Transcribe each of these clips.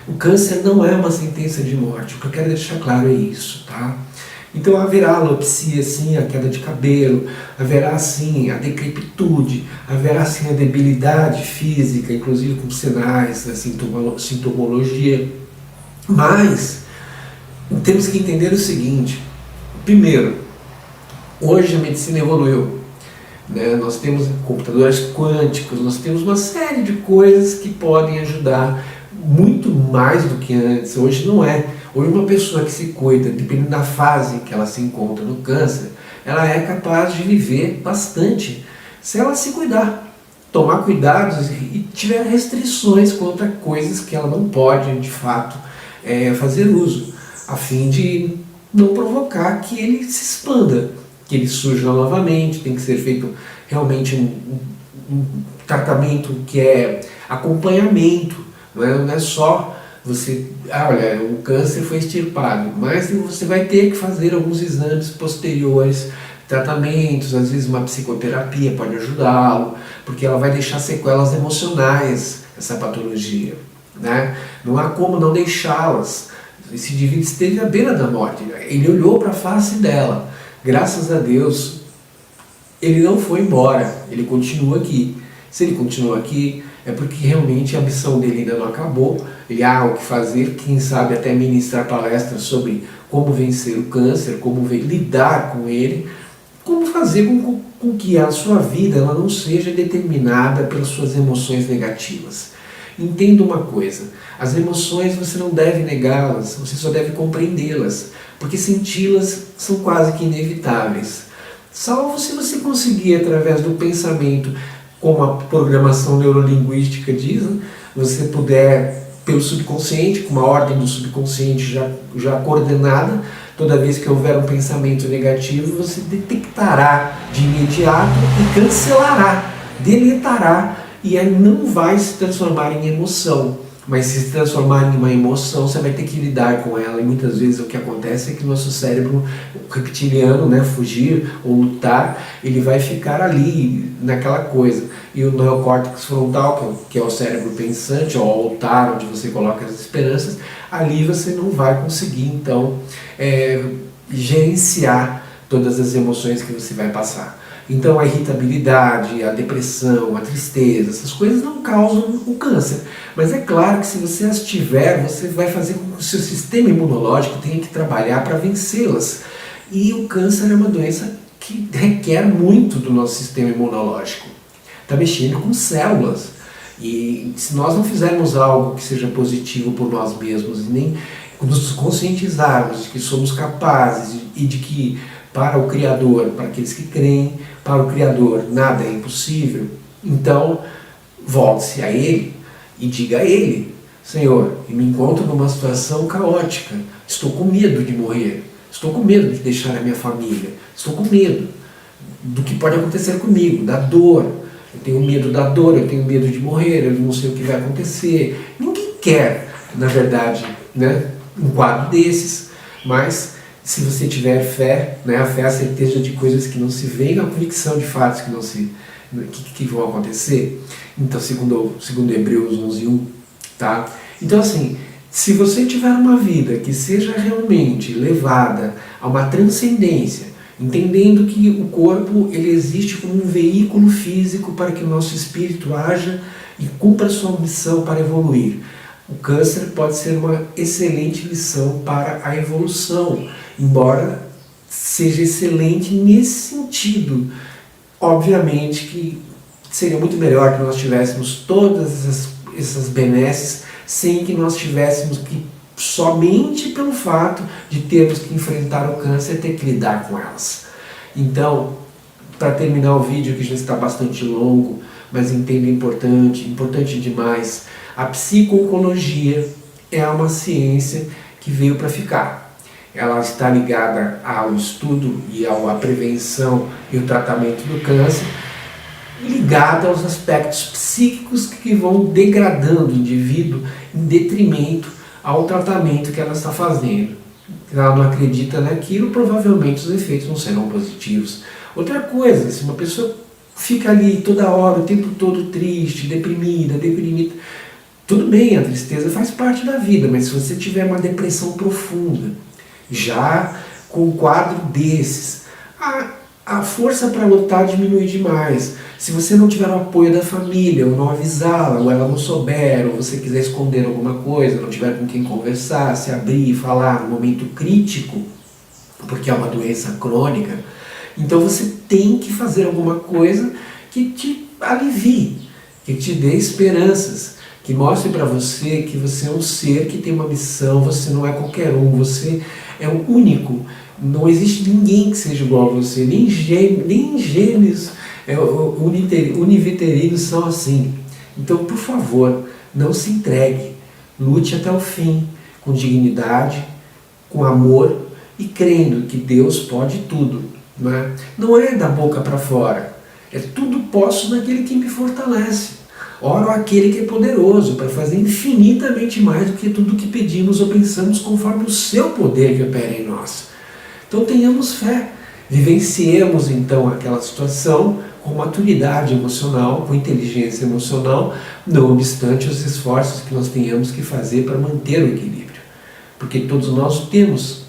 O câncer não é uma sentença de morte, o que eu quero deixar claro é isso, tá? Então haverá alopecia sim, a queda de cabelo, haverá sim a decrepitude, haverá sim a debilidade física, inclusive com sinais, a sintomologia. Mas temos que entender o seguinte: primeiro, hoje a medicina evoluiu, né? Nós temos computadores quânticos, nós temos uma série de coisas que podem ajudar muito mais do que antes. Hoje não é. Hoje uma pessoa que se cuida, dependendo da fase que ela se encontra no câncer, ela é capaz de viver bastante se ela se cuidar, tomar cuidados e tiver restrições quanto a coisas que ela não pode de fato fazer uso, a fim de não provocar que ele se expanda, que ele surja novamente. Tem que ser feito realmente um tratamento que é acompanhamento, não é só você, olha, o câncer foi extirpado, mas você vai ter que fazer alguns exames posteriores, tratamentos, às vezes uma psicoterapia pode ajudá-lo, porque ela vai deixar sequelas emocionais, essa patologia, né? Não há como não deixá-las. Esse indivíduo esteve à beira da morte, ele olhou para a face dela, graças a Deus ele não foi embora, ele continua aqui. Se ele continua aqui, é porque realmente a missão dele ainda não acabou, ele há o que fazer, quem sabe até ministrar palestras sobre como vencer o câncer, como lidar com ele, como fazer com que a sua vida ela não seja determinada pelas suas emoções negativas. Entenda uma coisa, as emoções você não deve negá-las, você só deve compreendê-las, porque senti-las são quase que inevitáveis. Salvo se você conseguir, através do pensamento, como a programação neurolinguística diz, você puder, pelo subconsciente, com uma ordem do subconsciente já coordenada, toda vez que houver um pensamento negativo, você detectará de imediato e cancelará, deletará, e aí não vai se transformar em emoção. Mas se transformar em uma emoção, você vai ter que lidar com ela, e muitas vezes o que acontece é que o nosso cérebro reptiliano, né, fugir ou lutar, ele vai ficar ali naquela coisa. E o neocórtex frontal, que é o cérebro pensante, ou o altar onde você coloca as esperanças, ali você não vai conseguir então gerenciar todas as emoções que você vai passar. Então a irritabilidade, a depressão, a tristeza, essas coisas não causam o câncer. Mas é claro que se você as tiver, você vai fazer com que o seu sistema imunológico tenha que trabalhar para vencê-las. E o câncer é uma doença que requer muito do nosso sistema imunológico. Está mexendo com células. E se nós não fizermos algo que seja positivo por nós mesmos, e nem nos conscientizarmos de que somos capazes e de que para o Criador, para aqueles que creem, para o Criador nada é impossível, então volte-se a Ele e diga a Ele: Senhor, eu me encontro numa situação caótica, estou com medo de morrer, estou com medo de deixar a minha família, estou com medo do que pode acontecer comigo, da dor, eu tenho medo da dor, eu tenho medo de morrer, eu não sei o que vai acontecer. Ninguém quer, na verdade, né, um quadro desses, mas se você tiver fé, né, a fé é a certeza de coisas que não se veem, a convicção de fatos que não se que vão acontecer. Então, segundo Hebreus 11:1, tá? Então, assim, se você tiver uma vida que seja realmente levada a uma transcendência, entendendo que o corpo ele existe como um veículo físico para que o nosso espírito haja e cumpra sua missão para evoluir, o câncer pode ser uma excelente lição para a evolução, embora seja excelente nesse sentido. Obviamente que seria muito melhor que nós tivéssemos todas essas benesses sem que nós tivéssemos que, somente pelo fato de termos que enfrentar o câncer, ter que lidar com elas. Então, para terminar o vídeo, que já está bastante longo, mas entendo importante demais, a psico-oncologia é uma ciência que veio para ficar. Ela está ligada ao estudo e à prevenção e o tratamento do câncer, ligada aos aspectos psíquicos que vão degradando o indivíduo em detrimento ao tratamento que ela está fazendo. Ela não acredita naquilo, provavelmente os efeitos não serão positivos. Outra coisa, se uma pessoa fica ali toda hora, o tempo todo triste, deprimida, Tudo bem, a tristeza faz parte da vida, mas se você tiver uma depressão profunda, já com um quadro desses, a força para lutar diminui demais. Se você não tiver o apoio da família, ou não avisá-la, ou ela não souber, ou você quiser esconder alguma coisa, não tiver com quem conversar, se abrir e falar no momento crítico, porque é uma doença crônica, então você tem que fazer alguma coisa que te alivie, que te dê esperanças, que mostre para você que você é um ser que tem uma missão, você não é qualquer um, você é o único. Não existe ninguém que seja igual a você, nem gêmeos univitelinos são assim. Então, por favor, não se entregue, lute até o fim, com dignidade, com amor e crendo que Deus pode tudo. Não é da boca para fora, é tudo posso naquele que me fortalece. Oro àquele que é poderoso para fazer infinitamente mais do que tudo que pedimos ou pensamos, conforme o seu poder que opera em nós. Então tenhamos fé, vivenciemos então aquela situação com maturidade emocional, com inteligência emocional, não obstante os esforços que nós tenhamos que fazer para manter o equilíbrio. Porque todos nós temos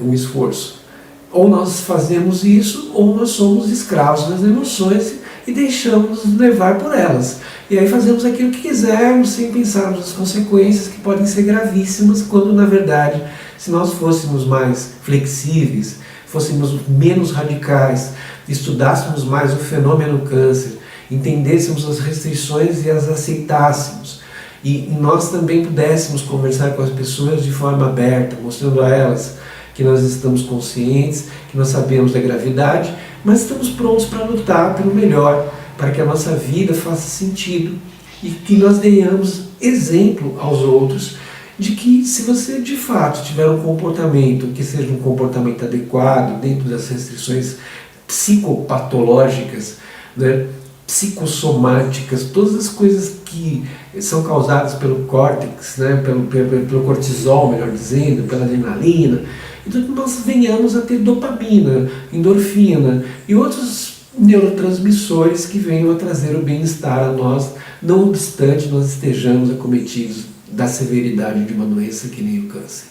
um esforço. Ou nós fazemos isso, ou nós somos escravos das emoções e deixamos nos levar por elas. E aí fazemos aquilo que quisermos, sem pensarmos nas consequências que podem ser gravíssimas, quando na verdade, se nós fôssemos mais flexíveis, fôssemos menos radicais, estudássemos mais o fenômeno câncer, entendêssemos as restrições e as aceitássemos, e nós também pudéssemos conversar com as pessoas de forma aberta, mostrando a elas que nós estamos conscientes, que nós sabemos da gravidade, mas estamos prontos para lutar pelo melhor, para que a nossa vida faça sentido e que nós tenhamos exemplo aos outros de que se você de fato tiver um comportamento que seja um comportamento adequado dentro das restrições psicopatológicas, psicossomáticas, todas as coisas que são causadas pelo córtex, pelo cortisol, melhor dizendo, pela adrenalina, então nós venhamos a ter dopamina, endorfina e outros neurotransmissores que venham a trazer o bem-estar a nós, não obstante nós estejamos acometidos da severidade de uma doença que nem o câncer.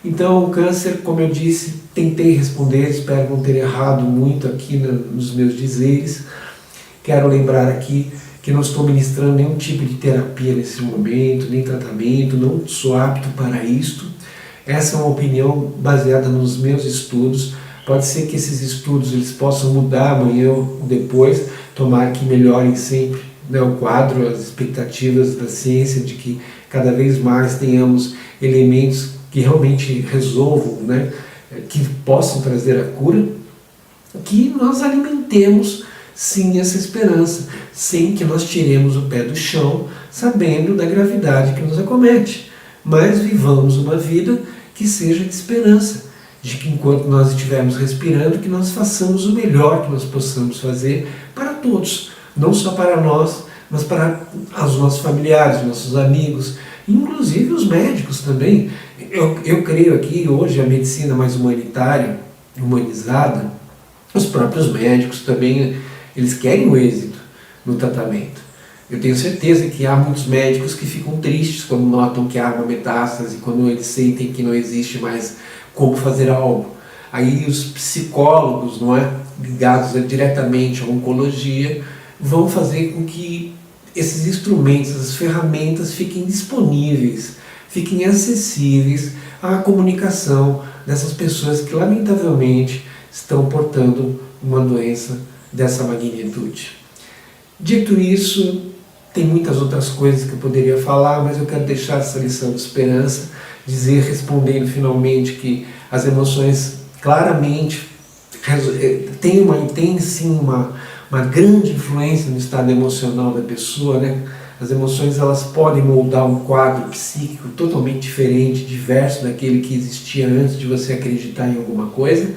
Então o câncer, como eu disse, tentei responder, espero não ter errado muito aqui nos meus dizeres. Quero lembrar aqui que não estou ministrando nenhum tipo de terapia nesse momento, nem tratamento, não sou apto para isto. Essa é uma opinião baseada nos meus estudos. Pode ser que esses estudos eles possam mudar amanhã ou depois, tomara que melhorem sempre o quadro, as expectativas da ciência de que cada vez mais tenhamos elementos que realmente resolvam, que possam trazer a cura, que nós alimentemos sim essa esperança, sem que nós tiremos o pé do chão, sabendo da gravidade que nos acomete, mas vivamos uma vida que seja de esperança, de que enquanto nós estivermos respirando, que nós façamos o melhor que nós possamos fazer para todos, não só para nós, mas para os nossos familiares, os nossos amigos, inclusive os médicos também. Eu creio aqui, hoje, a medicina mais humanitária, humanizada, os próprios médicos também, eles querem o êxito no tratamento. Eu tenho certeza que há muitos médicos que ficam tristes quando notam que há uma metástase, quando eles sentem que não existe mais como fazer algo. Aí os psicólogos, ligados diretamente à oncologia, vão fazer com que esses instrumentos, essas ferramentas fiquem disponíveis, fiquem acessíveis à comunicação dessas pessoas que lamentavelmente estão portando uma doença dessa magnitude. Dito isso, tem muitas outras coisas que eu poderia falar, mas eu quero deixar essa lição de esperança, respondendo finalmente que as emoções claramente têm sim uma grande influência no estado emocional da pessoa, As emoções elas podem moldar um quadro psíquico totalmente diferente, diverso daquele que existia antes de você acreditar em alguma coisa,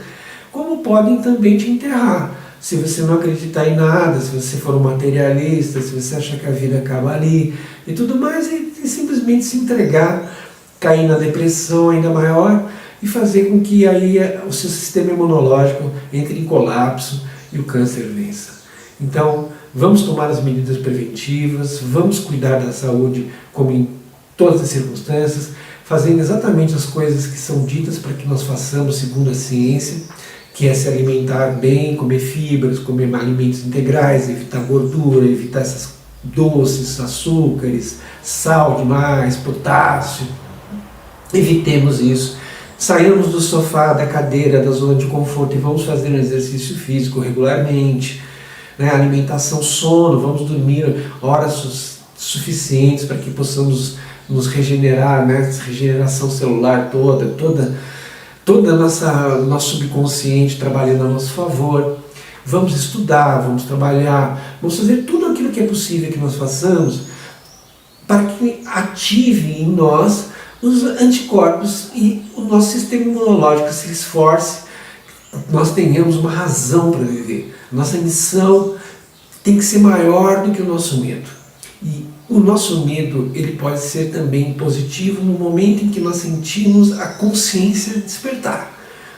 como podem também te enterrar. Se você não acreditar em nada, se você for um materialista, se você achar que a vida acaba ali e tudo mais, e simplesmente se entregar, cair na depressão ainda maior e fazer com que aí o seu sistema imunológico entre em colapso e o câncer vença. Então, vamos tomar as medidas preventivas, vamos cuidar da saúde como em todas as circunstâncias, fazendo exatamente as coisas que são ditas para que nós façamos segundo a ciência, que é se alimentar bem, comer fibras, comer alimentos integrais, evitar gordura, evitar esses doces, açúcares, sal demais, potássio. Evitemos isso. Saímos do sofá, da cadeira, da zona de conforto e vamos fazer um exercício físico regularmente. Né? Alimentação, sono, vamos dormir horas suficientes para que possamos nos regenerar, né? Regeneração celular toda nosso subconsciente trabalhando a nosso favor. Vamos estudar, vamos trabalhar, vamos fazer tudo aquilo que é possível que nós façamos para que ative em nós os anticorpos e o nosso sistema imunológico se esforce, nós tenhamos uma razão para viver. Nossa missão tem que ser maior do que o nosso medo. E o nosso medo ele pode ser também positivo no momento em que nós sentimos a consciência despertar.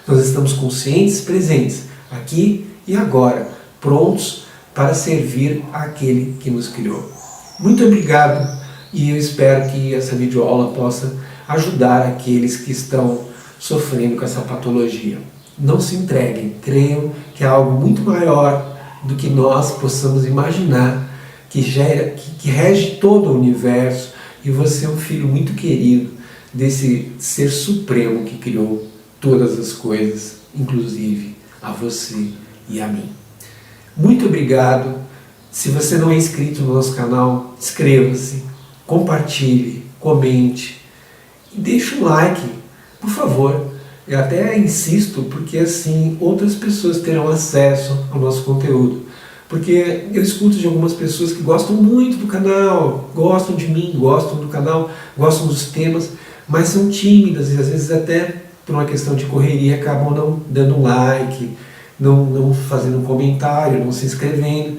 Nós estamos conscientes, presentes, aqui e agora, prontos para servir àquele que nos criou. Muito obrigado e eu espero que essa videoaula possa ajudar aqueles que estão sofrendo com essa patologia. Não se entreguem, creiam que é algo muito maior do que nós possamos imaginar, que rege todo o universo, e você é um filho muito querido desse ser supremo que criou todas as coisas, inclusive a você e a mim. Muito obrigado. Se você não é inscrito no nosso canal, inscreva-se, compartilhe, comente e deixe um like, por favor. Eu até insisto porque assim outras pessoas terão acesso ao nosso conteúdo. Porque eu escuto de algumas pessoas que gostam muito do canal, gostam de mim, gostam do canal, gostam dos temas, mas são tímidas e às vezes até por uma questão de correria acabam não dando um like, não fazendo um comentário, não se inscrevendo.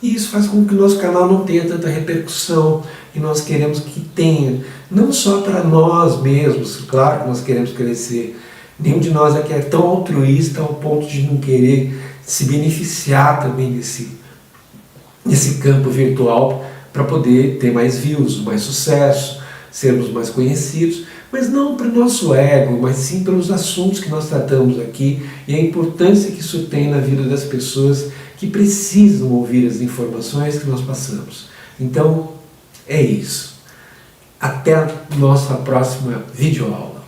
E isso faz com que o nosso canal não tenha tanta repercussão e nós queremos que tenha, não só para nós mesmos, claro que nós queremos crescer. Nenhum de nós aqui é tão altruísta ao ponto de não querer se beneficiar também desse campo virtual para poder ter mais views, mais sucesso, sermos mais conhecidos, mas não para o nosso ego, mas sim pelos assuntos que nós tratamos aqui e a importância que isso tem na vida das pessoas que precisam ouvir as informações que nós passamos. Então, é isso. Até a nossa próxima videoaula.